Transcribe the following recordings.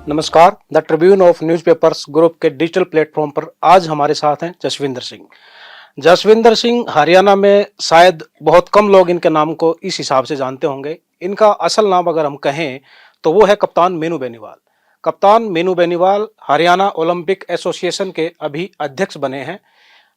नमस्कार। The Tribune of newspapers group के digital platform पर आज हमारे साथ हैं जसविंदर सिंह। जसविंदर सिंह हरियाणा में शायद बहुत कम लोग इनके नाम को इस हिसाब से जानते होंगे। इनका असल नाम अगर हम कहें तो वो है कप्तान मीनू बेनीवाल। कप्तान मीनू बेनीवाल हरियाणा ओलंपिक एसोसिएशन के अभी अध्यक्ष बने हैं।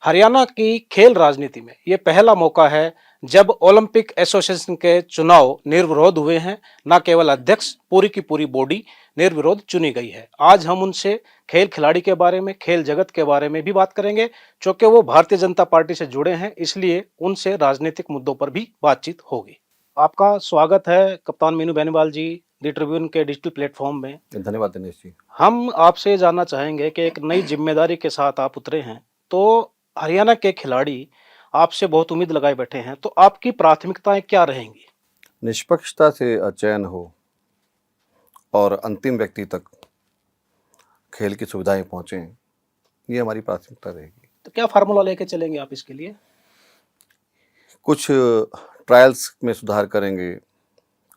हरियाणा की खेल राजनीति में ये पहला मौका है जब ओलंपिक एसोसिएशन के चुनाव निर्विरोध हुए हैं। न केवल अध्यक्ष, पूरी की पूरी बॉडी निर्विरोध चुनी गई है। आज हम उनसे खेल खिलाड़ी के बारे में, खेल जगत के बारे में भी बात करेंगे। चूंकि वो भारतीय जनता पार्टी से जुड़े हैं, इसलिए उनसे राजनीतिक मुद्दों पर भी बातचीत होगी। आपका स्वागत है कप्तान मीनू बेनीवाल जी, दी ट्रिब्यून के डिजिटल प्लेटफॉर्म में। धन्यवाद दिनेश जी। हम आपसे जानना चाहेंगे कि एक नई जिम्मेदारी के साथ आप उतरे हैं, तो हरियाणा के खिलाड़ी आपसे बहुत उम्मीद लगाए बैठे हैं, तो आपकी प्राथमिकताएं क्या रहेंगी? निष्पक्षता से चयन हो और अंतिम व्यक्ति तक खेल की सुविधाएं पहुंचें, ये हमारी प्राथमिकता रहेगी। तो क्या फार्मूला लेके चलेंगे आप इसके लिए? कुछ ट्रायल्स में सुधार करेंगे,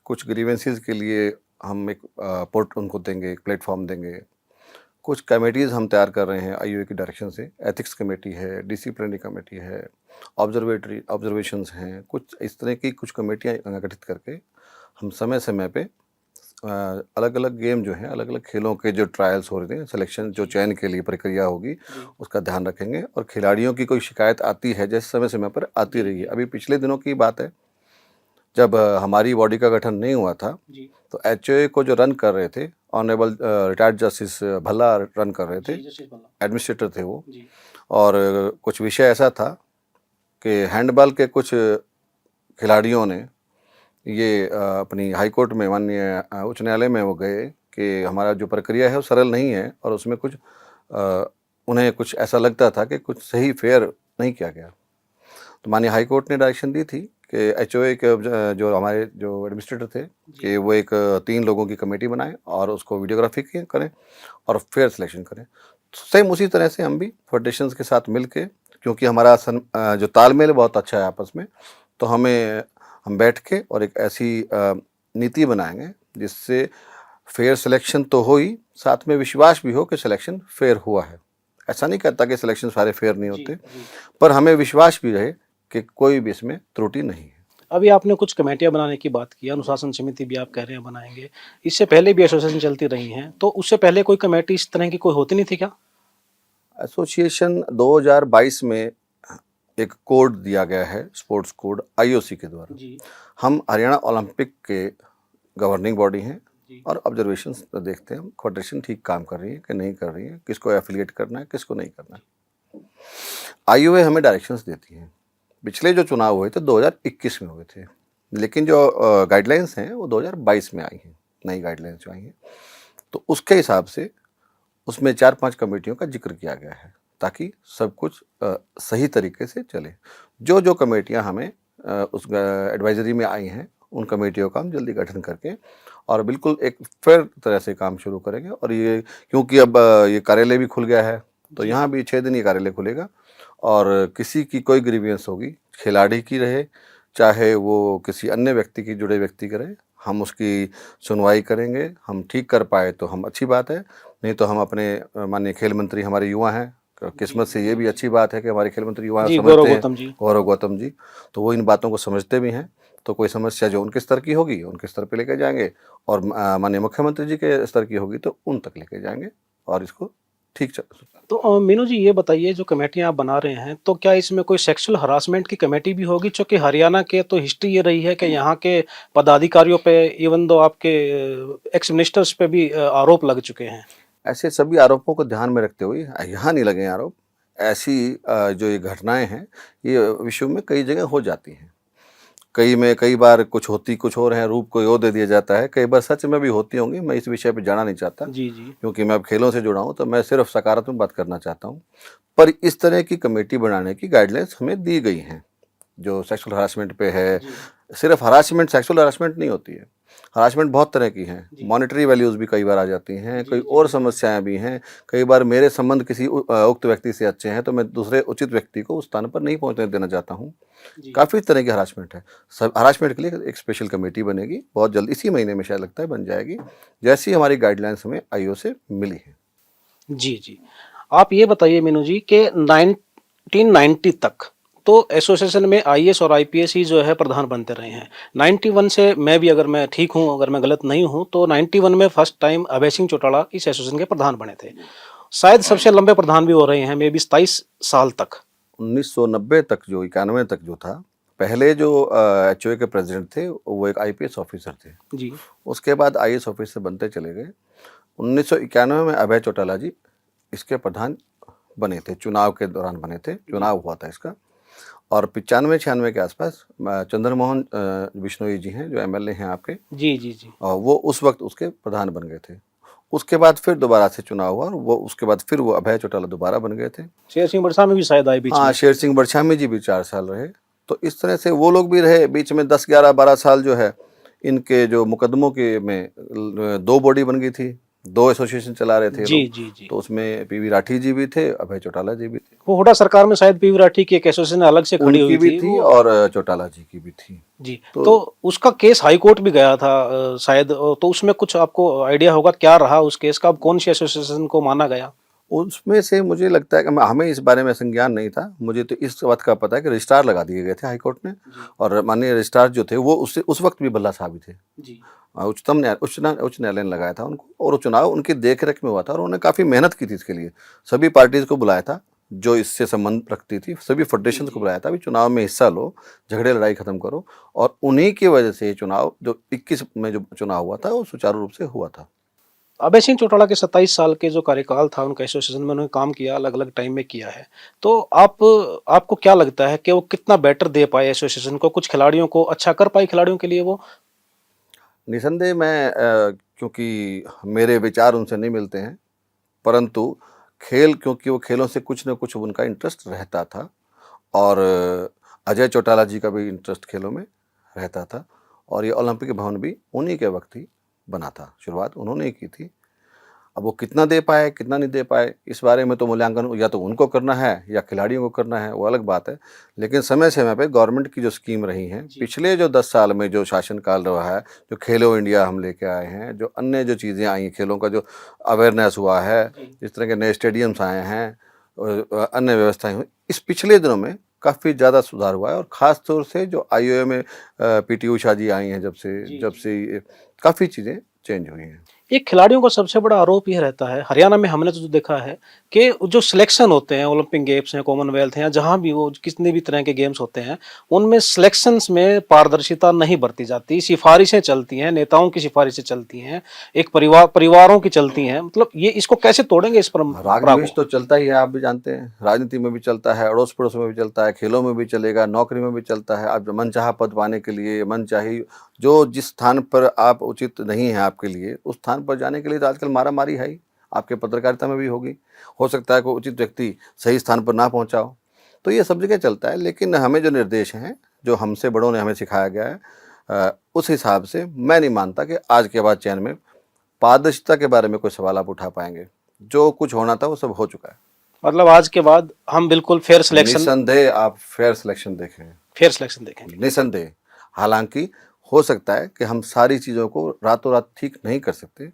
कुछ ग्रीवेंसेस के लिए हम एक पोर्ट उनको देंगे, एक प्लेटफॉर्म देंगे। कुछ कमेटीज़ हम तैयार कर रहे हैं आईयूए की डायरेक्शन से। एथिक्स कमेटी है, डिसिप्लिनरी कमेटी है, ऑब्जर्वेशंस हैं। कुछ इस तरह की कुछ कमेटियाँ गठित करके हम समय समय पे अलग अलग गेम जो हैं, अलग अलग खेलों के जो ट्रायल्स हो रहे हैं, सिलेक्शन जो चयन के लिए प्रक्रिया होगी, उसका ध्यान रखेंगे। और खिलाड़ियों की कोई शिकायत आती है, जैसे समय समय पर आती रही है। अभी पिछले दिनों की बात है, जब हमारी बॉडी का गठन नहीं हुआ था, तो एचओए को जो रन कर रहे थे, honourable retired justice Bhalla run कर रहे थे, एडमिनिस्ट्रेटर थे वो। और कुछ विषय ऐसा था कि हैंडबॉल के कुछ खिलाड़ियों ने ये अपनी हाई कोर्ट में, माननीय उच्च न्यायालय में वो गए कि हमारा जो प्रक्रिया है वो सरल नहीं है, और उसमें कुछ उन्हें कुछ ऐसा लगता था कि कुछ सही फेयर नहीं किया गया। तो माननीय हाई कोर्ट ने डायरेक्शन दी थी कि एचओए के जो हमारे जो एडमिनिस्ट्रेटर थे कि वो एक 3 लोगों की कमेटी बनाएं और उसको वीडियोग्राफी करें और फेयर सिलेक्शन करें। सेम उसी तरह से हम भी फेडरेशंस के साथ मिल के, क्योंकि हमारा जो तालमेल बहुत अच्छा है आपस में, तो हम बैठ के और एक ऐसी नीति बनाएंगे जिससे फेयर सिलेक्शन तो हो ही, साथ में विश्वास भी हो कि सिलेक्शन फेयर हुआ है। ऐसा नहीं कहता कि सिलेक्शन सारे फेयर नहीं होते, पर हमें विश्वास भी रहे कि कोई भी इसमें त्रुटि नहीं है। अभी आपने कुछ कमेटियां बनाने की बात की, अनुशासन समिति भी आप कह रहे हैं बनाएंगे। इससे पहले भी एसोसिएशन चलती रही हैं, तो उससे पहले कोई कमेटी इस तरह की कोई होती नहीं थी क्या? एसोसिएशन 2022 में एक कोड दिया गया है, स्पोर्ट्स कोड आईओसी के द्वारा। हम हरियाणा ओलंपिक के गवर्निंग बॉडी हैं और ऑब्जर्वेशन देखते हैं फेडरेशन ठीक काम कर रही है कि नहीं कर रही है, किसको एफिलिएट करना है, किसको नहीं करना है। आईयूए हमें डायरेक्शंस देती है। पिछले जो चुनाव हुए थे 2021 में हुए थे, लेकिन जो गाइडलाइंस हैं वो 2022 में आई हैं, नई गाइडलाइंस जो आई हैं। तो उसके हिसाब से उसमें 4-5 कमेटियों का जिक्र किया गया है, ताकि सब कुछ सही तरीके से चले। जो जो कमेटियां हमें उस एडवाइजरी में आई हैं, उन कमेटियों का हम जल्दी गठन करके और बिल्कुल एक फेयर तरह से काम शुरू करेंगे। और ये क्योंकि अब ये कार्यालय भी खुल गया है, तो यहाँ भी 6 दिन ये कार्यालय खुलेगा, और किसी की कोई ग्रीवियंस होगी, खिलाड़ी की रहे चाहे वो किसी अन्य व्यक्ति की, जुड़े व्यक्ति की रहे, हम उसकी सुनवाई करेंगे। हम ठीक कर पाए तो हम अच्छी बात है, नहीं तो हम अपने माननीय खेल मंत्री हमारे युवा हैं, किस्मत से ये भी अच्छी बात है कि हमारे खेल मंत्री युवा समझते हैं, गौरव गौतम जी, तो वो इन बातों को समझते भी हैं। तो कोई समस्या जो उनके स्तर की होगी उनके स्तर पे लेके जाएंगे, और माननीय मुख्यमंत्री जी के स्तर की होगी तो उन तक लेके जाएंगे, और इसको ठीक चल। तो मीनू जी ये बताइए, जो कमेटियां आप बना रहे हैं, तो क्या इसमें कोई सेक्सुअल हरासमेंट की कमेटी भी होगी? क्योंकि हरियाणा के तो हिस्ट्री ये रही है कि यहाँ के पदाधिकारियों पे, इवन दो आपके एक्स मिनिस्टर्स पे भी आरोप लग चुके हैं। ऐसे सभी आरोपों को ध्यान में रखते हुए यहाँ नहीं लगे आरोप। ऐसी जो ये घटनाएं हैं ये विश्व में कई जगह हो जाती हैं। कई बार कुछ और हैं, रूप कोई और दे दिया जाता है, कई बार सच में भी होती होंगी। मैं इस विषय पे जाना नहीं चाहता, क्योंकि मैं अब खेलों से जुड़ा हूँ, तो मैं सिर्फ सकारात्मक बात करना चाहता हूँ। पर इस तरह की कमेटी बनाने की गाइडलाइंस हमें दी गई हैं, जो सेक्सुअल हरासमेंट पे है। सिर्फ हरासमेंट, सेक्सुअल हरासमेंट नहीं होती है, हरासमेंट बहुत तरह की हैं, मॉनेटरी वैल्यूज़ भी कई बार आ जाती हैं, कई और समस्याएं भी हैं। कई बार मेरे संबंध किसी उक्त व्यक्ति से अच्छे हैं तो मैं दूसरे उचित व्यक्ति को उस स्थान पर नहीं पहुंचने देना चाहता हूं। काफ़ी तरह की हरासमेंट है। सब हरासमेंट के लिए एक स्पेशल कमेटी बनेगी, बहुत जल्द, इसी महीने में शायद लगता है बन जाएगी, जैसी हमारी गाइडलाइंस हमें आईओ से मिली है। जी जी। आप ये बताइए मीनू जी कि 1990 तक तो एसोसिएशन में आईएएस और आईपीएस ही जो है प्रधान बनते रहे हैं। 91 से मैं भी, अगर मैं ठीक हूं, अगर मैं गलत नहीं हूं, तो 91 में फर्स्ट टाइम अभय सिंह चौटाला इस एसोसिएशन के प्रधान बने थे। शायद सबसे लंबे प्रधान भी हो रहे हैं, मे बी 27 साल तक। 1990 तक, जो 91 तक जो था, पहले जो एचओए के प्रेसिडेंट थे वो एक आईपीएस ऑफिसर थे जी उसके बाद आईएएस ऑफिसर बनते चले गए। 1991 में अभय चौटाला जी इसके प्रधान बने थे, चुनाव के दौरान बने थे, चुनाव हुआ था इसका। और 95-96 के आसपास चंद्रमोहन बिश्नोई जी हैं जो एमएलए हैं आपके, जी जी जी। और वो उस वक्त उसके प्रधान बन गए थे। उसके बाद फिर दोबारा से चुनाव हुआ और वो उसके बाद फिर वो अभय चौटाला दोबारा बन गए थे। शेर सिंह बरसा में भी शायद आए बीच हाँ, में। शेर सिंह बड़छामी जी भी 4 साल रहे। तो इस तरह से वो लोग भी रहे। बीच में 10, 11, 12 साल जो है इनके जो मुकदमों के में 2 बॉडी बन गई थी, 2 एसोसिएशन चला रहे थे जी लोग। जी जी। तो उसमें पीवी राठी जी भी थे, अभय चौटाला जी भी थे। वो हुड्डा सरकार में शायद पीवी राठी की एक एसोसिएशन अलग से खड़ी उनकी हुई भी थी थी वो। और चौटाला जी की भी थी। जी। तो उसका केस हाई कोर्ट भी गया था शायद, तो उसमें कुछ आपको आइडिया होगा क्या रहा उस केस का, अब कौन सी एसोसिएशन को माना गया? उसमें से मुझे लगता है कि हमें इस बारे में संज्ञान नहीं था। मुझे तो इस बात का पता है कि रजिस्ट्रार लगा दिए गए थे हाईकोर्ट ने, और माननीय रजिस्ट्रार जो थे वो उस वक्त भी भल्ला साहब ही थे। जी उच्च न्यायालय ने लगाया था उनको, और वो चुनाव उनकी देखरेख में हुआ था और उन्होंने काफ़ी मेहनत की थी इसके लिए। सभी पार्टीज को बुलाया था जो इससे संबंध रखती थी, सभी फेडरेशन को बुलाया था, भी चुनाव में हिस्सा लो, झगड़े लड़ाई खत्म करो। और उन्हीं की वजह से ये चुनाव जो 21 में जो चुनाव हुआ था वो सुचारू रूप से हुआ था। अभय सिंह चौटाला के 27 साल के जो कार्यकाल था उनका एसोसिएशन में, उन्होंने काम किया, अलग अलग टाइम में किया है। तो आपको क्या लगता है कि वो कितना बेटर दे पाए एसोसिएशन को, कुछ खिलाड़ियों को अच्छा कर पाए खिलाड़ियों के लिए वो? निसंदेह मैं क्योंकि मेरे विचार उनसे नहीं मिलते हैं, परंतु खेल, क्योंकि वो खेलों से कुछ न कुछ उनका इंटरेस्ट रहता था, और अजय चौटाला जी का भी इंटरेस्ट खेलों में रहता था, और ये ओलंपिक भवन भी उन्हीं के वक्त ही बना था, शुरुआत उन्होंने ही की थी। अब वो कितना दे पाए कितना नहीं दे पाए इस बारे में तो मूल्यांकन या तो उनको करना है या खिलाड़ियों को करना है, वो अलग बात है। लेकिन समय समय पे गवर्नमेंट की जो स्कीम रही हैं पिछले जो 10 साल में, जो शासनकाल रहा है, जो खेलो इंडिया हम लेके आए हैं, जो अन्य जो चीज़ें आई हैं, खेलों का जो अवेयरनेस हुआ है, जिस तरह के नए स्टेडियम्स आए हैं, अन्य व्यवस्थाएं हुई, इस पिछले दिनों में काफ़ी ज़्यादा सुधार हुआ है। और ख़ास तौर से जो आईओए में पीटी उषा जी आई हैं, जब से काफ़ी चीज़ें चेंज हुई हैं। एक खिलाड़ियों का सबसे बड़ा आरोप यह रहता है, हरियाणा में हमने तो देखा है कि जो सिलेक्शन होते हैं, ओलंपिक गेम्स हैं, कॉमनवेल्थ हैं, जहां भी वो कितने भी तरह के गेम्स होते हैं, उनमें सिलेक्शंस में पारदर्शिता नहीं बरती जाती, सिफारिशें चलती हैं, नेताओं की सिफारिशें चलती हैं, एक परिवारों की चलती हैं। मतलब ये इसको कैसे तोड़ेंगे इस परंपरा रागद्वेष को? तो चलता ही है, आप भी जानते हैं, राजनीति में भी चलता है, अड़ोस पड़ोस में भी चलता है, खेलों में भी चलेगा, नौकरी में भी चलता है। आप मनचाहा पद पाने के लिए, मनचाही जो जिस स्थान पर आप उचित नहीं है आपके लिए, उस स्थान पर जाने के लिए तो आजकल मारा मारी है ही, आपके पत्रकारिता में भी होगी। हो सकता है कोई उचित व्यक्ति सही स्थान पर ना पहुंचा हो, तो ये सब जगह चलता है। लेकिन हमें जो निर्देश हैं, जो हमसे बड़ों ने हमें सिखाया गया है, उस हिसाब से मैं नहीं मानता कि आज के बाद चयन में पारदर्शिता के बारे में कोई सवाल आप उठा पाएंगे। जो कुछ होना था वो सब हो चुका है। मतलब आज के बाद हम बिल्कुल फेयर सिलेक्शन निसंदेह आप फेयर सिलेक्शन देखें, देखेंगे। निसंदेह। हालांकि हो सकता है कि हम सारी चीज़ों को रातों रात ठीक नहीं कर सकते,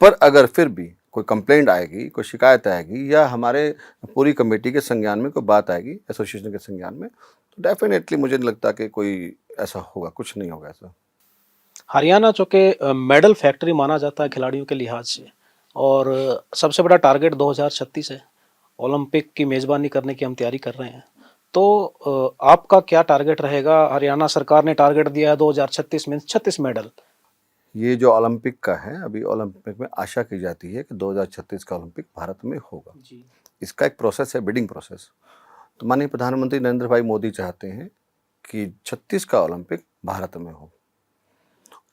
पर अगर फिर भी कोई कंप्लेंट आएगी, कोई शिकायत आएगी, या हमारे पूरी कमेटी के संज्ञान में कोई बात आएगी, एसोसिएशन के संज्ञान में, तो डेफिनेटली मुझे नहीं लगता कि कोई ऐसा होगा, कुछ नहीं होगा ऐसा। हरियाणा चूंकि मेडल फैक्ट्री माना जाता है खिलाड़ियों के लिहाज से, और सबसे बड़ा टारगेट 2036 है, ओलंपिक की मेज़बानी करने की हम तैयारी कर रहे हैं। तो आपका क्या टारगेट रहेगा? हरियाणा सरकार ने टारगेट दिया है 2036 में 36 मेडल। ये जो ओलंपिक का है, अभी ओलंपिक में आशा की जाती है कि 2036 का ओलंपिक भारत में होगा। इसका एक प्रोसेस है, बिडिंग प्रोसेस। तो माननीय प्रधानमंत्री नरेंद्र भाई मोदी चाहते हैं कि 36 का ओलंपिक भारत में हो,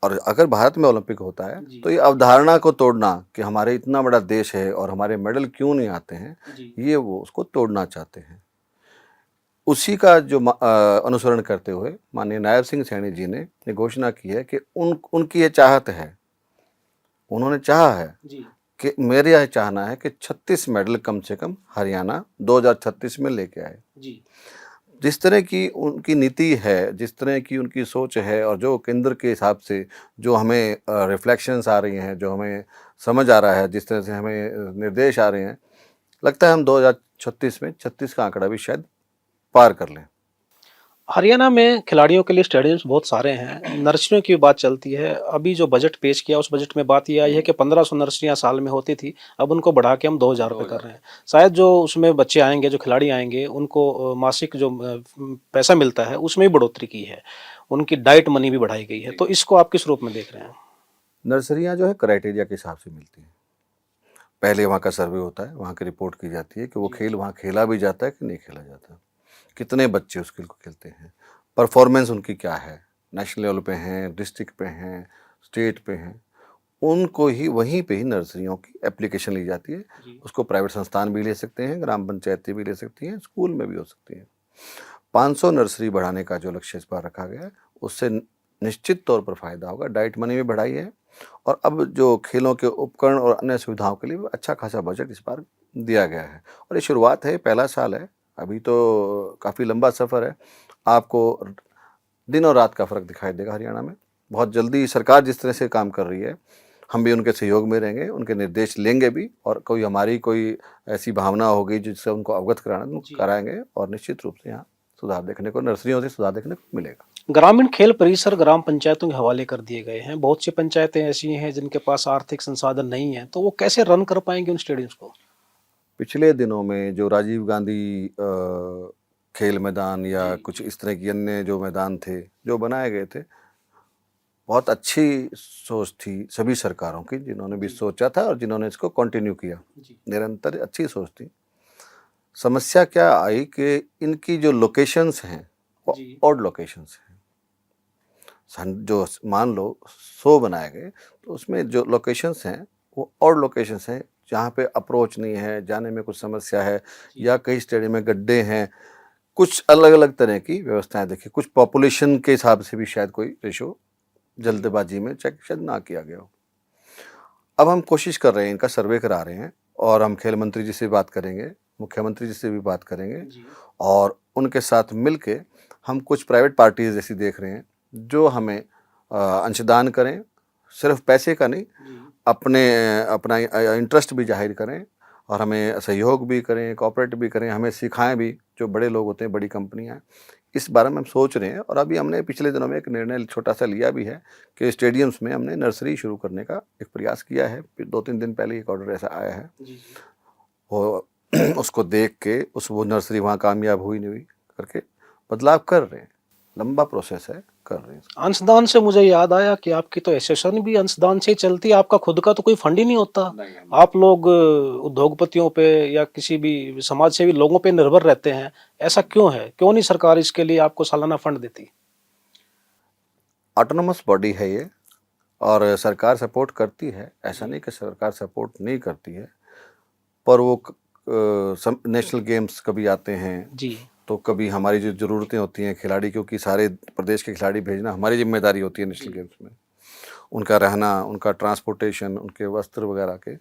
और अगर भारत में ओलंपिक होता है तो ये अवधारणा को तोड़ना कि हमारे इतना बड़ा देश है और हमारे मेडल क्यों नहीं आते हैं, ये वो उसको तोड़ना चाहते हैं। उसी का जो अनुसरण करते हुए माननीय नायब सिंह सैनी जी ने ये घोषणा की है कि उनकी ये चाहत है, उन्होंने चाहा है जी कि मेरे यह चाहना है कि 36 मेडल कम से कम हरियाणा 2036 में लेके आए। जी जिस तरह की उनकी नीति है, जिस तरह की उनकी सोच है और जो केंद्र के हिसाब से जो हमें रिफ्लेक्शंस आ रही हैं, जो हमें समझ आ रहा है, जिस तरह से हमें निर्देश आ रहे हैं, लगता है हम 2036 में 36 का आंकड़ा भी शायद पार कर लें। हरियाणा में खिलाड़ियों के लिए स्टेडियम्स बहुत सारे हैं। नर्सरियों की बात चलती है। अभी जो बजट पेश किया उस बजट में बात ये आई है कि 1500 नर्सरियां साल में होती थी, अब उनको बढ़ा के हम 2000 रुपये कर रहे हैं। शायद जो उसमें बच्चे आएंगे, जो खिलाड़ी आएंगे, उनको मासिक जो पैसा मिलता है उसमें भी बढ़ोतरी की है, उनकी डाइट मनी भी बढ़ाई गई है। तो इसको आप किस रूप में देख रहे हैं? नर्सरियाँ जो है क्राइटेरिया के हिसाब से मिलती हैं। पहले वहाँ का सर्वे होता है, वहाँ की रिपोर्ट की जाती है कि वो खेल वहाँ खेला भी जाता है कि नहीं खेला जाता, कितने बच्चे उस खेल को खेलते हैं, परफॉर्मेंस उनकी क्या है, नेशनल लेवल पे हैं, डिस्ट्रिक्ट पे हैं, स्टेट पे हैं, उनको ही वहीं पे ही नर्सरियों की एप्लीकेशन ली जाती है। उसको प्राइवेट संस्थान भी ले सकते हैं, ग्राम पंचायतें भी ले सकती हैं, स्कूल में भी हो सकती हैं। 500 नर्सरी बढ़ाने का जो लक्ष्य इस बार रखा गया है, उससे निश्चित तौर पर फ़ायदा होगा। डाइट मनी भी बढ़ाई है और अब जो खेलों के उपकरण और अन्य सुविधाओं के लिए भी अच्छा खासा बजट इस बार दिया गया है। और ये शुरुआत है, पहला साल है, अभी तो काफ़ी लंबा सफ़र है। आपको दिन और रात का फ़र्क दिखाई देगा हरियाणा में। बहुत जल्दी सरकार जिस तरह से काम कर रही है, हम भी उनके सहयोग में रहेंगे, उनके निर्देश लेंगे भी, और हमारी कोई ऐसी भावना होगी जिससे उनको अवगत कराएंगे और निश्चित रूप से यहाँ सुधार देखने को, नर्सरियों से सुधार देखने को मिलेगा। ग्रामीण खेल परिसर ग्राम पंचायतों के हवाले कर दिए गए हैं। बहुत सी पंचायतें ऐसी हैं जिनके पास आर्थिक संसाधन नहीं है, तो वो कैसे रन कर पाएंगे उन स्टेडियम्स को? पिछले दिनों में जो राजीव गांधी खेल मैदान या कुछ इस तरह की अन्य जो मैदान थे जो बनाए गए थे, बहुत अच्छी सोच थी सभी सरकारों की, जिन्होंने भी सोचा था और जिन्होंने इसको कंटिन्यू किया, निरंतर अच्छी सोच थी। समस्या क्या आई कि इनकी जो लोकेशंस हैं वो ऑड लोकेशंस हैं। जो मान लो 100 बनाए गए, तो उसमें जो लोकेशंस हैं वो ऑड लोकेशंस हैं, जहाँ पे अप्रोच नहीं है, जाने में कुछ समस्या है, या कई स्टेडियम में गड्ढे हैं, कुछ अलग अलग तरह की व्यवस्थाएं देखिए, कुछ पॉपुलेशन के हिसाब से भी शायद कोई रेशो जल्दबाजी में चेक शायद ना किया गया हो। अब हम कोशिश कर रहे हैं, इनका सर्वे करा रहे हैं, और हम खेल मंत्री जी से बात करेंगे, मुख्यमंत्री जी से भी बात करेंगे, और उनके साथ मिलके हम कुछ प्राइवेट पार्टीज ऐसी देख रहे हैं जो हमें अंशदान करें, सिर्फ पैसे का नहीं, अपना इंटरेस्ट भी जाहिर करें और हमें सहयोग भी करें, कोऑपरेट भी करें, हमें सिखाएं भी, जो बड़े लोग होते हैं, बड़ी कंपनियां हैं। इस बारे में हम सोच रहे हैं, और अभी हमने पिछले दिनों में एक निर्णय छोटा सा लिया भी है कि स्टेडियम्स में हमने नर्सरी शुरू करने का एक प्रयास किया है। 2-3 दिन पहले एक ऑर्डर ऐसा आया है, और उसको देख के वो नर्सरी वहाँ कामयाब हुई नहीं हुई करके बदलाव कर रहे हैं। लंबा प्रोसेस है, कर रहे हैं। अंशदान से मुझे याद आया कि आपकी तो एसोसिएशन भी अंशदान से ही चलती है। आपका खुद का तो कोई फंड ही नहीं होता। आप लोग उद्योगपतियों पे या किसी भी समाज सेवी लोगों पे निर्भर रहते हैं। ऐसा क्यों है? क्यों नहीं सरकार इसके लिए आपको सालाना फंड देती? ऑटोनोमस बॉडी है ये, और सरकार सपोर्ट करती है, ऐसा नहीं कि सरकार सपोर्ट नहीं करती है, पर वो नेशनल गेम्स कभी आते हैं जी तो कभी हमारी जो ज़रूरतें होती हैं खिलाड़ी, क्योंकि सारे प्रदेश के खिलाड़ी भेजना हमारी जिम्मेदारी होती है नेशनल गेम्स में, उनका रहना, उनका ट्रांसपोर्टेशन, उनके वस्त्र वगैरह के।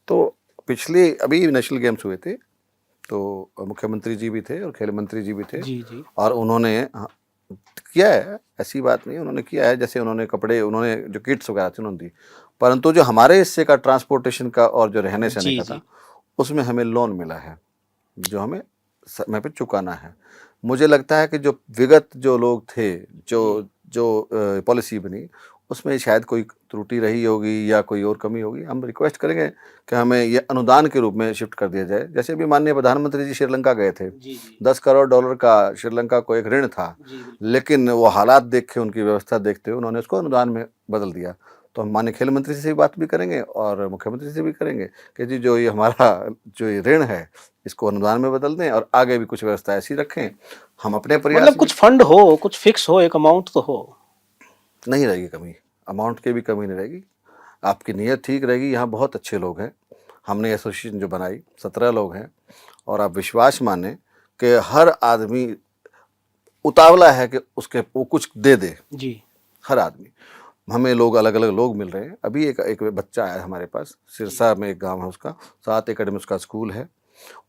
तो पिछले अभी नेशनल गेम्स हुए थे, तो मुख्यमंत्री जी भी थे और खेल मंत्री जी भी थे, जी और उन्होंने किया है, ऐसी बात नहीं, उन्होंने किया है। जैसे उन्होंने कपड़े, उन्होंने जो किट्स वगैरह थी उन्होंने दी, परंतु जो हमारे हिस्से का ट्रांसपोर्टेशन का और जो रहने सहने का था, उसमें हमें लोन मिला है, जो हमें समय पे चुकाना है। मुझे लगता है कि जो विगत जो लोग थे, जो पॉलिसी बनी, उसमें शायद कोई त्रुटि रही होगी या कोई और कमी होगी। हम रिक्वेस्ट करेंगे कि हमें ये अनुदान के रूप में शिफ्ट कर दिया जाए। जैसे अभी माननीय प्रधानमंत्री जी श्रीलंका गए थे, $10 करोड़ का श्रीलंका को एक ऋण था, लेकिन वो हालात देख के, उनकी व्यवस्था देखते हुए उन्होंने उसको अनुदान में बदल दिया। तो हम माननीय खेल मंत्री से भी बात भी करेंगे और मुख्यमंत्री से भी करेंगे कि जी जो ये हमारा जो ये ऋण है, इसको अनुदान में बदल दें और आगे भी कुछ व्यवस्था ऐसी रखें। हम अपने प्रयास, मतलब कुछ फंड हो, कुछ फिक्स हो, एक अमाउंट तो हो। नहीं रहेगी कमी, अमाउंट की भी कमी नहीं रहेगी। आपकी नीयत ठीक रहेगी। यहाँ बहुत अच्छे लोग हैं, हमने एसोसिएशन जो बनाई 17 लोग हैं, और आप विश्वास माने कि हर आदमी उतावला है कि उसके वो कुछ दे दे, जी हर आदमी। हमें लोग अलग अलग लोग मिल रहे हैं। अभी एक बच्चा आया हमारे पास, सिरसा में एक गांव है उसका, 7 एकड़ में उसका स्कूल है।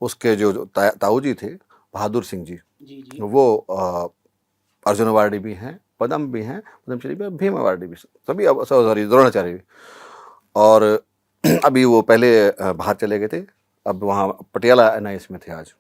उसके जो ताऊ जी थे, बहादुर सिंह जी, जी जी वो अर्जुन अवार्डी भी हैं, पद्म भी हैं, पद्मश्री भी, भीम अवार्डी भी, सभी, सॉरी, द्रोणाचार्य भी। और अभी वो पहले बाहर चले गए थे, अब वहाँ पटियाला NIS में थे आज।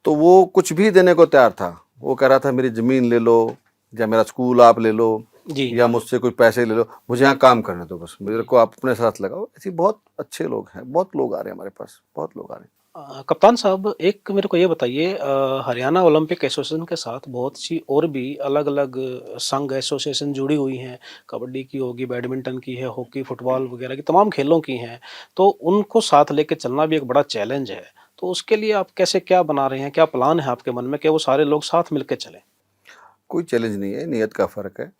तो वो कुछ भी देने को तैयार था। वो कह रहा था मेरी ज़मीन ले लो, या मेरा स्कूल आप ले लो, जी या मुझसे कुछ पैसे ले लो, मुझे यहाँ काम करने दो, बस मेरे को आप अपने साथ लगाओ। ऐसे बहुत अच्छे लोग हैं, बहुत लोग आ रहे हैं हमारे पास, बहुत लोग आ रहे हैं। कप्तान साहब, एक मेरे को ये बताइए, हरियाणा ओलंपिक एसोसिएशन के साथ बहुत सी और भी अलग अलग संघ एसोसिएशन जुड़ी हुई हैं। कबड्डी की होगी, बैडमिंटन की है, हॉकी, फुटबॉल वगैरह की तमाम खेलों की हैं। तो उनको साथ लेके चलना भी एक बड़ा चैलेंज है। तो उसके लिए आप कैसे क्या बना रहे हैं, क्या प्लान है आपके मन में कि वो सारे लोग साथ मिलकर चलें? कोई चैलेंज नहीं है, नियत का फ़र्क है।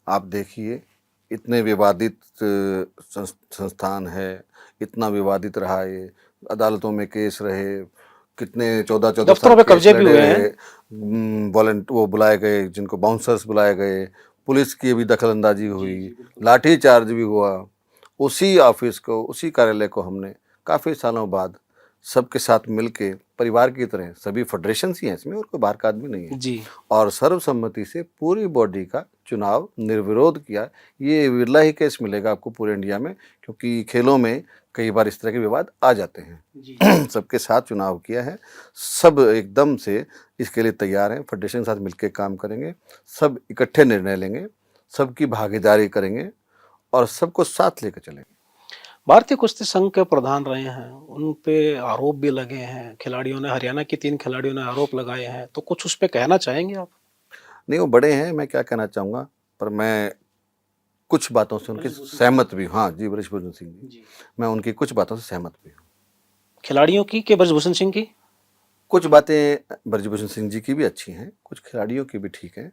आप देखिए, इतने विवादित संस्थान है, इतना विवादित रहा ये, अदालतों में केस रहे, कितने 14-14 साल दफ्तरों पे केस कब्जे भी लड़े हुए रहे, हैं। वो बुलाए गए, जिनको बाउंसर्स बुलाए गए, पुलिस की भी दखलंदाजी जी हुई, जी बिल्कुल। लाठी चार्ज भी हुआ। उसी ऑफिस को, उसी कार्यालय को हमने काफ़ी सालों बाद सबके साथ मिलके परिवार की तरह, सभी फेडरेशंस ही हैं इसमें, और कोई बाहर का आदमी नहीं है, जी और सर्वसम्मति से पूरी बॉडी का चुनाव निर्विरोध किया। ये विरला ही केस मिलेगा आपको पूरे इंडिया में, क्योंकि खेलों में कई बार इस तरह के विवाद आ जाते हैं। जी सबके साथ चुनाव किया है, सब एकदम से इसके लिए तैयार हैं, फेडरेशन के साथ मिलकर काम करेंगे, सब इकट्ठे निर्णय लेंगे, सबकी भागीदारी करेंगे, और सबको साथ लेकर चलेंगे। भारतीय कुश्ती संघ के प्रधान रहे हैं, उन पे आरोप भी लगे हैं। खिलाड़ियों ने, हरियाणा की 3 खिलाड़ियों ने आरोप लगाए हैं। तो कुछ उस पे कहना चाहेंगे आप? नहीं, वो बड़े हैं, मैं क्या कहना चाहूँगा, पर मैं कुछ बातों से उनकी सहमत भी हूँ। हाँ जी, ब्रजभूषण सिंह जी, मैं उनकी कुछ बातों से सहमत भी हूँ। खिलाड़ियों की कि ब्रजभूषण सिंह की? कुछ बातें ब्रजभूषण सिंह जी की भी अच्छी हैं, कुछ खिलाड़ियों की भी ठीक हैं।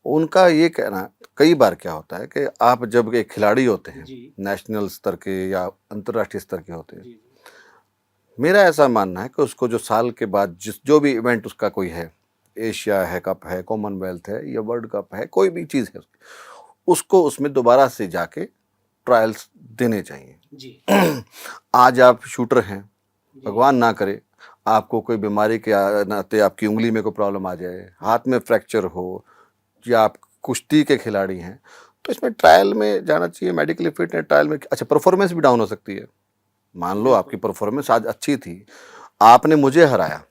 उनका ये कहना, कई बार क्या होता है कि आप जब एक खिलाड़ी होते हैं, जी नेशनल स्तर के या अंतर्राष्ट्रीय स्तर के होते हैं, जी मेरा ऐसा मानना है कि उसको जो साल के बाद जो भी इवेंट उसका कोई है, एशिया है, कप है, कॉमनवेल्थ है, या वर्ल्ड कप है, कोई भी चीज़ है, उसको उसमें दोबारा से जाके ट्रायल्स देने चाहिए। जी आज आप शूटर हैं, जी भगवान ना करे आपको कोई बीमारी के नाते आपकी उंगली में कोई प्रॉब्लम आ जाए, हाथ में फ्रैक्चर हो, या आप कुश्ती के खिलाड़ी हैं, तो इसमें ट्रायल में जाना चाहिए। मेडिकली फिट है, ट्रायल में अच्छा, परफॉर्मेंस भी डाउन हो सकती है। मान लो आपकी परफॉर्मेंस आज अच्छी थी, आपने मुझे हराया,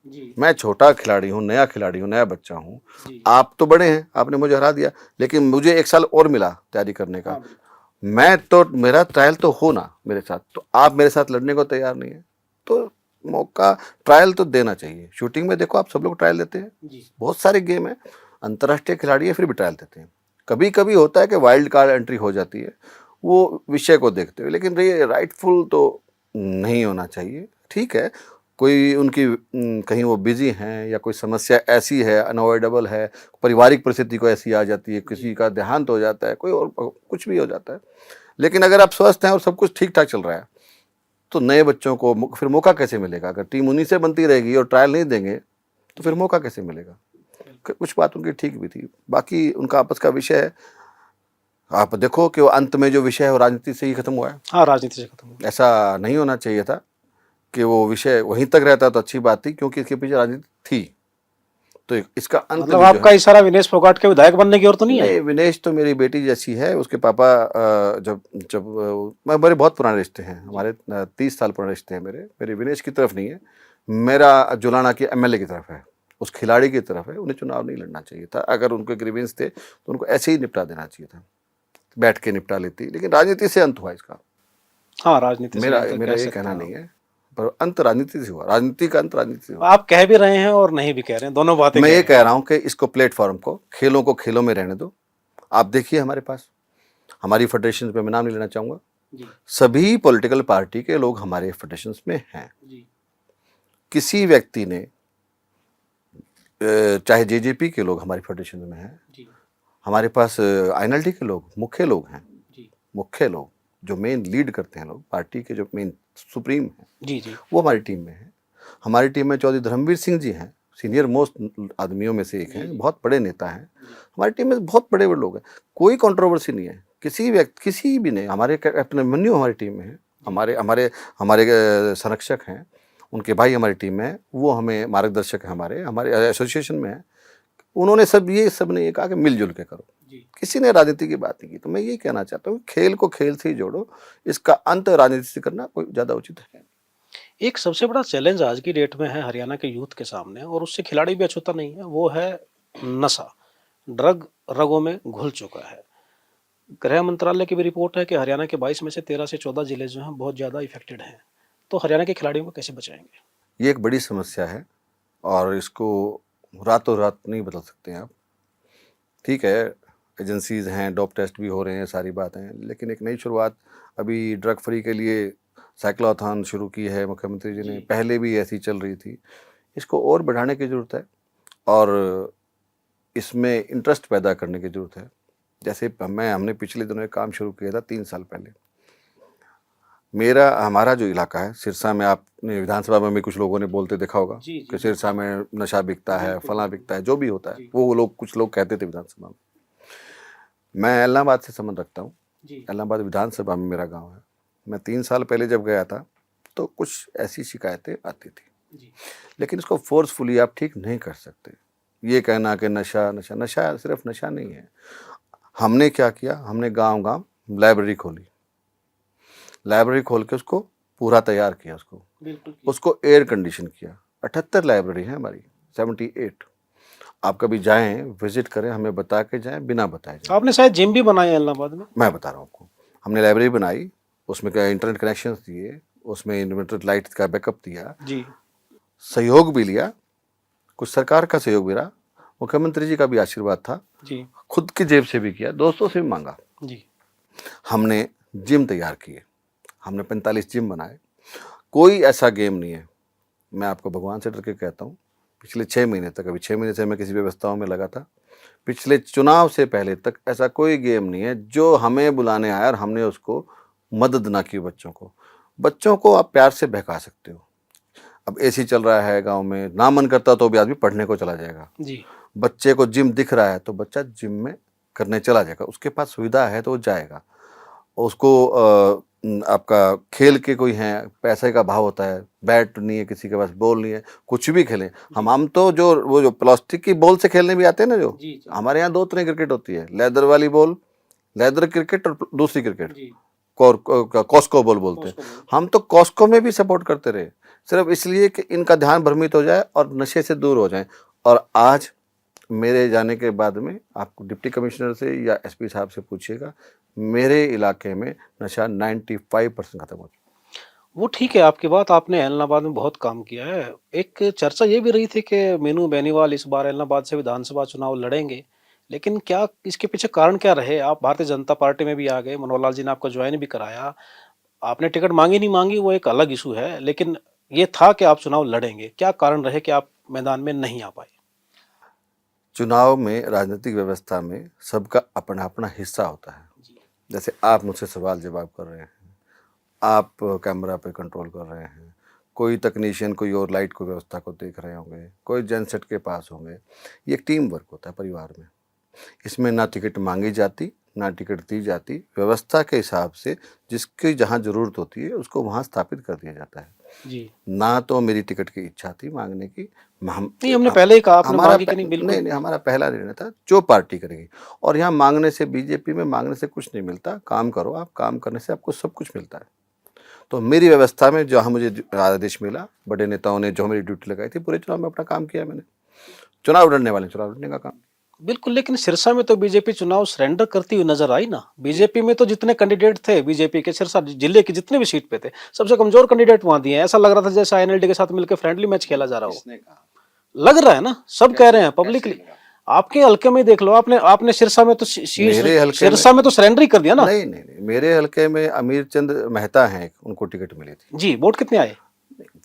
जी मैं छोटा खिलाड़ी हूँ, नया खिलाड़ी हूँ, नया बच्चा हूँ, जी आप तो बड़े हैं, आपने मुझे हरा दिया, लेकिन मुझे 1 साल और मिला तैयारी करने का। मैं तो, मेरा ट्रायल तो हो ना मेरे साथ, तो आप मेरे साथ लड़ने को तैयार नहीं है, तो मौका, ट्रायल तो देना चाहिए। शूटिंग में देखो, आप सब लोग ट्रायल देते हैं, बहुत सारे गेम है, अंतर्राष्ट्रीय खिलाड़ी है, फिर भी ट्रायल देते हैं। कभी कभी होता है कि वाइल्ड कार्ड एंट्री हो जाती है, वो विषय को देखते हुए, लेकिन ये राइटफुल तो नहीं होना चाहिए। ठीक है, कोई उनकी कहीं वो बिजी हैं, या कोई समस्या ऐसी है, अनअवॉइडेबल है, पारिवारिक परिस्थिति को ऐसी आ जाती है, किसी का देहांत हो जाता है, कोई और कुछ भी हो जाता है, लेकिन अगर आप स्वस्थ हैं और सब कुछ ठीक ठाक चल रहा है, तो नए बच्चों को फिर मौका कैसे मिलेगा? अगर टीम उन्हीं से बनती रहेगी और ट्रायल नहीं देंगे, तो फिर मौका कैसे मिलेगा? कुछ बात उनकी ठीक भी थी, बाकी उनका आपस का विषय है। आप देखो कि वो अंत में जो विषय है वो राजनीति से ही खत्म हुआ है। हाँ, राजनीति से खत्म हुआ। ऐसा नहीं होना चाहिए था कि वो विषय वहीं तक रहता, तो अच्छी बात थी, क्योंकि इसके पीछे राजनीति थी। तो इसका अंत मतलब भी जो आपका है, इशारा विनेश फोगाट के विधायक बनने की ओर तो नहीं है? नहीं, विनेश तो मेरी बेटी जैसी है। उसके पापा जब जब मेरे बहुत पुराने रिश्ते हैं, हमारे 30 साल पुराने रिश्ते हैं मेरे विनेश की तरफ नहीं है, मेरा जुलाना की MLA की तरफ है, उस खिलाड़ी की तरफ है। उन्हें चुनाव नहीं लड़ना चाहिए था। अगर उनके ग्रीवेंस थे तो उनको ऐसे ही निपटा देना चाहिए था, बैठ के निपटा लेती, लेकिन राजनीति से अंत हुआ इसका। हाँ, राजनीति से मेरा अंतर मेरा कह ये सकते कहना हैं नहीं आप। है, पर अंत राजनीति से हुआ, राजनीति का अंत राजनीति से हुआ। आप कह भी रहे हैं और नहीं भी कह रहे हैं, दोनों बातें मैं कह ये रहे कह रहा हूं कि इसको, प्लेटफॉर्म को, खेलों को खेलों में रहने दो। आप देखिए हमारे पास, हमारी फेडरेशन पे मैं नाम नहीं लेना चाहूँगा, हैं। सभी पॉलिटिकल पार्टी के लोग हमारे फेडरेशन में हैं। जी किसी व्यक्ति ने, चाहे JJP के लोग हमारी फेडरेशन में हैं, जी हमारे पास INLT के लोग, मुख्य लोग हैं, जी मुख्य लोग जो मेन लीड करते हैं, लोग पार्टी के जो मेन सुप्रीम हैं, जी जी वो हमारी टीम में हैं। हमारी टीम में चौधरी धर्मवीर सिंह जी हैं, सीनियर मोस्ट आदमियों में से एक हैं, बहुत बड़े नेता हैं। हमारी टीम में बहुत बड़े बड़े लोग हैं, कोई कंट्रोवर्सी नहीं है किसी व्यक्ति किसी भी नहीं। हमारे कैप्टन अभिमन्यु हमारी टीम में है, हमारे हमारे हमारे संरक्षक हैं, उनके भाई हमारी टीम में है, वो हमें मार्गदर्शक हैं, हमारे हमारे एसोसिएशन में है। उन्होंने सब ने ये कहा कि मिलजुल के करो, किसी ने राजनीति की बात नहीं की। तो मैं यही कहना चाहता हूँ, खेल को खेल से ही जोड़ो, इसका अंत राजनीति से करना कोई ज़्यादा उचित है। एक सबसे बड़ा चैलेंज आज की डेट में है हरियाणा के यूथ के सामने, और उससे खिलाड़ी भी अछूता नहीं है, वो है नशा। ड्रग रगों में घुल चुका है। गृह मंत्रालय की भी रिपोर्ट है कि हरियाणा के 22 में से 13 से 14 जिले जो हैं बहुत ज़्यादा इफेक्टेड हैं। तो हरियाणा के खिलाड़ियों को कैसे बचाएंगे? ये एक बड़ी समस्या है और इसको रातों रात नहीं बदल सकते हैं आप। ठीक है, एजेंसीज हैं, डोप टेस्ट भी हो रहे हैं, सारी बातें हैं, लेकिन एक नई शुरुआत अभी ड्रग फ्री के लिए साइक्लोथॉन शुरू की है मुख्यमंत्री जी ने, पहले भी ऐसी चल रही थी। इसको और बढ़ाने की ज़रूरत है और इसमें इंटरेस्ट पैदा करने की ज़रूरत है। जैसे हमने पिछले दिनों एक काम शुरू किया था 3 साल पहले। हमारा जो इलाका है सिरसा में, आपने विधानसभा में भी कुछ लोगों ने बोलते देखा होगा कि सिरसा में नशा बिकता है, फला बिकता है, जो भी होता है वो लोग कुछ लोग कहते थे विधानसभा में। मैं इलाहाबाद से संबंध रखता हूँ, इलाहाबाद विधानसभा में मेरा गांव है। मैं 3 साल पहले जब गया था तो कुछ ऐसी शिकायतें आती थी, लेकिन इसको फोर्सफुली आप ठीक नहीं कर सकते। ये कहना कि नशा नशा नशा सिर्फ नशा नहीं है। हमने क्या किया, हमने गांव-गांव लाइब्रेरी खोली, लाइब्रेरी खोल के उसको पूरा तैयार किया, उसको एयर कंडीशन किया। 78 लाइब्रेरी है हमारी, 78। आप कभी जाएं, विजिट करें, हमें बता के जाएं, बिना बताए जाएं। आपने शायद जिम भी बनाया इलाहाबाद में। मैं बता रहा हूँ आपको, हमने लाइब्रेरी बनाई, उसमें क्या इंटरनेट कनेक्शंस दिए, उसमें इन्वर्टर लाइट का बैकअप दिया जी, सहयोग भी लिया, कुछ सरकार का सहयोग भी रहा, मुख्यमंत्री जी का भी आशीर्वाद था जी, खुद की जेब से भी किया, दोस्तों से भी मांगा जी। हमने जिम तैयार किए, हमने 45 जिम बनाए। कोई ऐसा गेम नहीं है, मैं आपको भगवान से डर के कहता हूँ, पिछले 6 महीने तक, अभी 6 महीने से मैं किसी व्यवस्थाओं में लगा था, पिछले चुनाव से पहले तक ऐसा कोई गेम नहीं है जो हमें बुलाने आया और हमने उसको मदद ना की। बच्चों को आप प्यार से बहका सकते हो। अब एसी चल रहा है गांव में, ना मन करता तो भी आदमी पढ़ने को चला जाएगा जी। बच्चे को जिम दिख रहा है तो बच्चा जिम में करने चला जाएगा, उसके पास सुविधा है तो वो जाएगा। उसको आपका खेल के कोई है, पैसे का भाव होता है, बैट नहीं है किसी के पास, बॉल नहीं है, कुछ भी खेलें। हम तो जो प्लास्टिक की बॉल से खेलने भी आते हैं ना, जो हमारे यहाँ 2 तरह की क्रिकेट होती है, लेदर वाली बॉल, लेदर क्रिकेट, और दूसरी क्रिकेट कॉस्को बॉल बोलते हैं। हम तो कॉस्को में भी सपोर्ट करते रहे, सिर्फ इसलिए कि इनका ध्यान भ्रमित हो जाए और नशे से दूर हो जाए। और आज मेरे जाने के बाद में आपको डिप्टी कमिश्नर से या एसपी साहब से पूछिएगा, मेरे इलाके में नशा 95% खत्म हो चुका। वो ठीक है आपकी बात, आपने एलनाबाद में बहुत काम किया है। एक चर्चा ये भी रही थी कि मीनू बेनीवाल इस बार एलनाबाद से विधानसभा चुनाव लड़ेंगे, लेकिन क्या इसके पीछे कारण क्या रहे? आप भारतीय जनता पार्टी में भी आ गए, मनोहर लाल जी ने आपको ज्वाइन भी कराया, आपने टिकट मांगी नहीं मांगी वो एक अलग इशू है, लेकिन ये था कि आप चुनाव लड़ेंगे। क्या कारण रहे कि आप मैदान में नहीं आ पाए? चुनाव में, राजनीतिक व्यवस्था में सबका अपना अपना हिस्सा होता है। जैसे आप मुझसे सवाल जवाब कर रहे हैं, आप कैमरा पे कंट्रोल कर रहे हैं, कोई तकनीशियन कोई और लाइट को व्यवस्था को देख रहे होंगे, कोई जनसेट के पास होंगे। ये एक टीम वर्क होता है परिवार में। इसमें ना टिकट मांगी जाती ना टिकट दी जाती, व्यवस्था के हिसाब से जिसकी जहाँ ज़रूरत होती है उसको वहाँ स्थापित कर दिया जाता है जी। ना तो मेरी टिकट की इच्छा थी मांगने की, नहीं, हमने पहले ही कहा आपने मांगी कि नहीं? बिल्कुल नहीं, हमारा पहला निर्णय था जो पार्टी करेगी। और यहाँ मांगने से, बीजेपी में मांगने से कुछ नहीं मिलता, काम करो, आप काम करने से आपको सब कुछ मिलता है। तो मेरी व्यवस्था में जहाँ मुझे आदेश मिला, बड़े नेताओं ने जो मेरी ड्यूटी लगाई थी, पूरे चुनाव में अपना काम किया मैंने। चुनाव लड़ने वाले चुनाव लड़ने का काम। बिल्कुल, लेकिन सिरसा में तो बीजेपी चुनाव सरेंडर करती हुई नजर आई ना। बीजेपी में तो जितने कैंडिडेट थे बीजेपी के, सिरसा जिले के जितने भी सीट पे थे, सबसे कमजोर कैंडिडेट वहां दिए। ऐसा लग रहा था जैसे आईएनएलडी के साथ मिलकर फ्रेंडली मैच खेला जा रहा हो। लग रहा है ना, सब कह रहे हैं पब्लिकली। आपके हल्के में देख लो, आपने सिरसा में तो सिरसा में तो सरेंडर ही कर दिया ना। नहीं नहीं नहीं, मेरे हल्के में अमीर चंद मेहता हैं, उनको टिकट मिली थी जी। वोट कितने आए?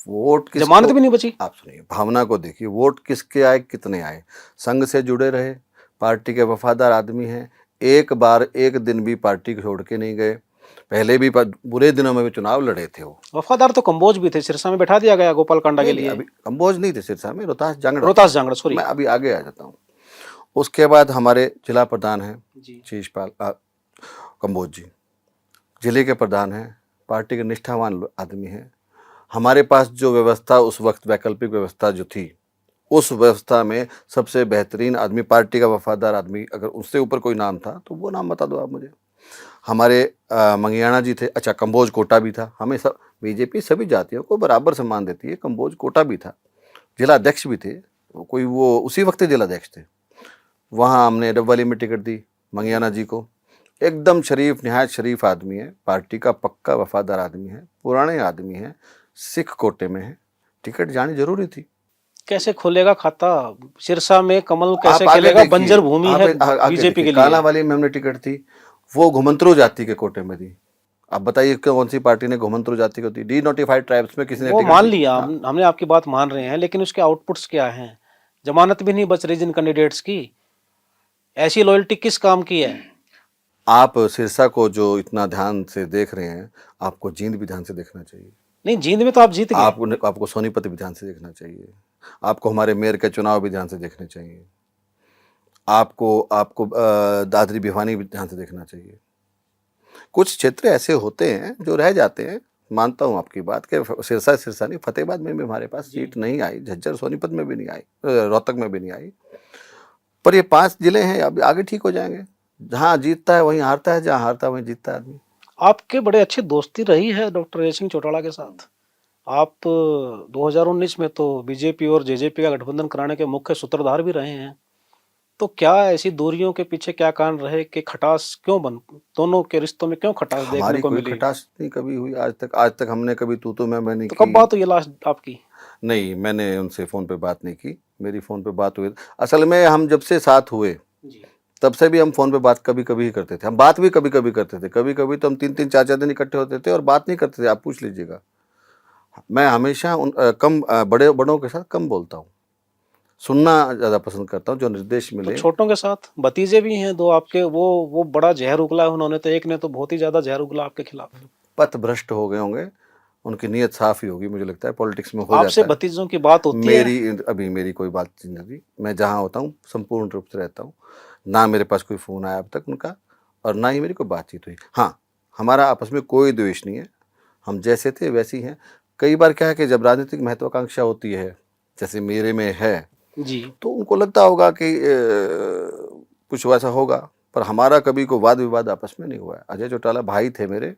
वोट जमानत भी नहीं बची। आप सुनिए, भावना को देखिए, वोट किसके आए, कितने आए। संघ से जुड़े रहे, पार्टी के वफादार आदमी हैं, एक बार एक दिन भी पार्टी को छोड़ के नहीं गए। पहले भी बुरे दिनों में भी चुनाव लड़े थे वो। वफादार तो कंबोज भी थे, सिरसा में बैठा दिया गया गोपाल कांडा के नहीं, लिए। अभी कंबोज नहीं थे सिरसा में, रोहतास जांगड़ा। रोहतास जांगड़ा, सॉरी। मैं अभी आगे आ जाता हूँ। उसके बाद हमारे जिला प्रधान हैं जी। शीशपाल कंबोज जी, जिले के प्रधान हैं, पार्टी के निष्ठावान आदमी हैं। हमारे पास जो व्यवस्था उस वक्त, वैकल्पिक व्यवस्था जो थी, उस व्यवस्था में सबसे बेहतरीन आदमी, पार्टी का वफादार आदमी, अगर उससे ऊपर कोई नाम था तो वो नाम बता दो आप मुझे। हमारे मंगियाना जी थे, अच्छा कंबोज कोटा भी था। हमें सब, बीजेपी सभी जातियों को बराबर सम्मान देती है, कंबोज कोटा भी था, जिला अध्यक्ष भी थे, कोई वो उसी वक्त जिला अध्यक्ष थे। वहाँ हमने डबवाली में टिकट दी मंगियाना जी को। एकदम शरीफ, निहायत शरीफ आदमी है, पार्टी का पक्का वफादार आदमी है, पुराने आदमी है, सिख कोटे में है, टिकट जानी जरूरी थी। कैसे खोलेगा खाता सिरसा में, कमल आप कैसे आगे खेलेगा? देखिए, बंजर भूमि आप है आगे बीजेपी देखिए, के लिए। कालांवाली में हमने टिकट थी, वो घुमंतरू जाति के कोटे में दी। आप बताइए कौन सी पार्टी ने घुमंतरू जाति को दी? डी नोटिफाइड ट्राइब्स में किसी ने वो टिकट मान दी? लिया, हाँ। हमने आपकी बात मान रहे हैं, लेकिन उसके आउटपुट्स क्या हैं? जमानत भी नहीं बच रही जिन कैंडिडेट्स की। ऐसी लॉयल्टी किस काम की है? आप सिरसा को जो इतना ध्यान से देख रहे हैं, आपको जींद भी ध्यान से देखना चाहिए। नहीं, जींद में तो आप जीत गए। आपको सोनीपत भी ध्यान से देखना चाहिए। आपको हमारे मेयर के चुनाव भी ध्यान से देखने चाहिए। आपको आपको दादरी भिवानी भी ध्यान से देखना चाहिए। कुछ क्षेत्र ऐसे होते हैं जो रह जाते हैं, मानता हूँ आपकी बात कि सिरसा नहीं, फतेहाबाद में भी हमारे पास सीट नहीं आई, झज्जर सोनीपत में भी नहीं आई, रोहतक में भी नहीं आई। पर ये 5 जिले हैं, अब आगे ठीक हो जाएंगे। जहाँ जीतता है वहीं हारता है, जहाँ हारता है वहीं जीतता है आदमी। आपके बड़े अच्छी दोस्ती रही है डॉक्टर अजय सिंह चौटाला के साथ। आप 2019 में तो बीजेपी और जेजेपी का गठबंधन कराने के मुख्य सूत्रधार भी रहे हैं। तो क्या ऐसी दूरियों के पीछे क्या कारण रहे कि खटास क्यों बन, दोनों के रिश्तों में क्यों खटास देखने हमारी को कोई मिली? खटास नहीं कभी हुई आज तक हमने कभी तू मैं नहीं तो की। कब बात हुई लास्ट आपकी? नहीं, मैंने उनसे फ़ोन पे बात नहीं की, मेरी फ़ोन पे बात हुई। असल में हम जब से साथ हुए जी। तब से भी हम फ़ोन पे बात कभी-कभी ही करते थे। हम बात भी कभी-कभी करते थे। कभी-कभी तो हम 3-3 4-4 दिन इकट्ठे होते थे और बात नहीं करते थे, आप पूछ लीजिएगा। मैं हमेशा बड़ों के साथ कम बोलता हूँ। सुनना ज़्यादा पसंद करता हूँ, जो निर्देश तो मिले। छोटों के साथ भतीजे भी हैं 2 आपके, वो बड़ा जहर उगला है उन्होंने तो, एक ने तो बहुत ही ज्यादा जहर उगला आपके खिलाफ। पथ भ्रष्ट हो गए होंगे, उनकी नीयत साफ ही होगी, मुझे लगता है पॉलिटिक्स में हो आपसे जाता है। भतीजों की बात होती है? अभी मेरी कोई बातचीत नहीं हुई। मैं जहाँ होता हूँ संपूर्ण रूप से रहता हूँ। ना मेरे पास कोई फ़ोन आया अब तक उनका, और ना ही मेरी कोई बातचीत हुई। हाँ, हमारा आपस में कोई द्वेष नहीं है, हम जैसे थे वैसे ही हैं। कई बार क्या है कि जब राजनीतिक महत्वाकांक्षा होती है, जैसे मेरे में है, जी। तो उनको लगता होगा कि कुछ वैसा होगा, पर हमारा कभी कोई वाद विवाद आपस में नहीं हुआ है। अजय चौटाला भाई थे मेरे,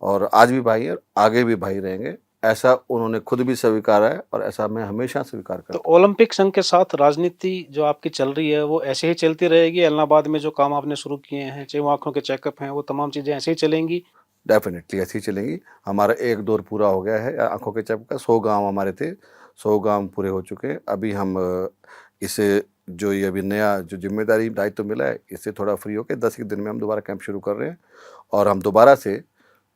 और आज भी भाई हैं, आगे भी भाई रहेंगे। ऐसा उन्होंने खुद भी स्वीकारा है और ऐसा मैं हमेशा स्वीकार करता तो ओलंपिक संघ के साथ राजनीति जो आपकी चल रही है वो ऐसे ही चलती रहेगी? इलाहाबाद में जो काम आपने शुरू किए हैं, चाहे वो आंखों के चेकअप हैं, वो तमाम चीजें ऐसे ही चलेंगी? डेफिनेटली ऐसी ही चलेंगी। हमारा एक दौर पूरा हो गया है आंखों के चेकअप का। 100 गांव हमारे थे, 100 गांव पूरे हो चुके हैं। अभी हम इसे जो ये अभी नया जो जिम्मेदारी दायित्व मिला है, इससे थोड़ा फ्री होकर 10 एक दिन में हम दोबारा कैंप शुरू कर रहे हैं, और हम दोबारा से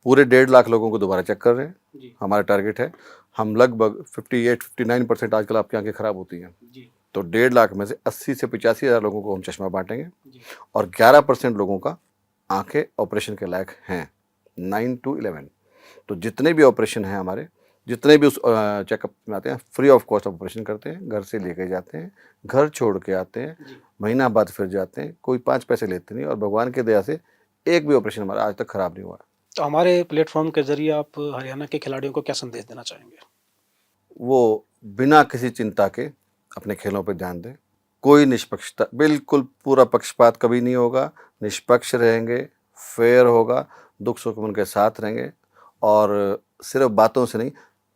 पूरे 1.5 लाख लोगों को दोबारा चेक कर रहे हैं। हमारा टारगेट है, हम लगभग 58-59% आजकल आपकी आंखें खराब होती हैं, तो 1.5 लाख में से 80 से 85 हज़ार लोगों को हम चश्मा बांटेंगे, और 11% लोगों का आंखें ऑपरेशन के लायक हैं, 9 to 11। तो जितने भी ऑपरेशन हैं हमारे, जितने भी उस चेकअप में आते हैं, फ्री ऑफ कॉस्ट ऑपरेशन करते हैं, घर से लेके जाते हैं, घर छोड़ के आते हैं, महीना बाद फिर जाते हैं, कोई 5 पैसे लेते नहीं, और भगवान की दया से एक भी ऑपरेशन हमारा आज तक खराब नहीं हुआ। तो हमारे प्लेटफॉर्म के जरिए आप हरियाणा के खिलाड़ियों को क्या संदेश देना चाहेंगे? वो बिना किसी चिंता के अपने खेलों पर ध्यान दें। कोई निष्पक्षता, बिल्कुल पूरा पक्षपात कभी नहीं होगा, निष्पक्ष रहेंगे, फेयर होगा, दुख सुख में उनके साथ रहेंगे, और सिर्फ बातों से नहीं,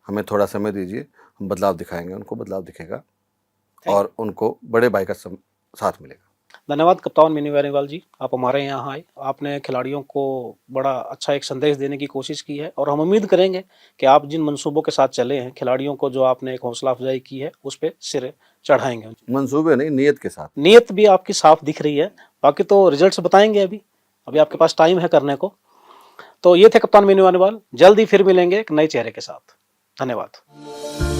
हमें थोड़ा समय दीजिए, हम बदलाव दिखाएंगे, उनको बदलाव दिखेगा और उनको बड़े भाई का साथ मिलेगा। धन्यवाद कप्तान मिनी बेनीवाल जी, आप हमारे यहाँ आए, आपने खिलाड़ियों को बड़ा अच्छा एक संदेश देने की कोशिश की है, और हम उम्मीद करेंगे कि आप जिन मंसूबों के साथ चले हैं, खिलाड़ियों को जो आपने एक हौसला अफजाई की है उस पर सिर चढ़ाएंगे। मंसूबे नहीं, नीयत के साथ। नीयत भी आपकी साफ दिख रही है, बाकी तो रिजल्ट्स बताएंगे। अभी आपके पास टाइम है करने को। तो ये थे कप्तान मिनी बेनीवाल, जल्द ही फिर मिलेंगे एक नए चेहरे के साथ। धन्यवाद।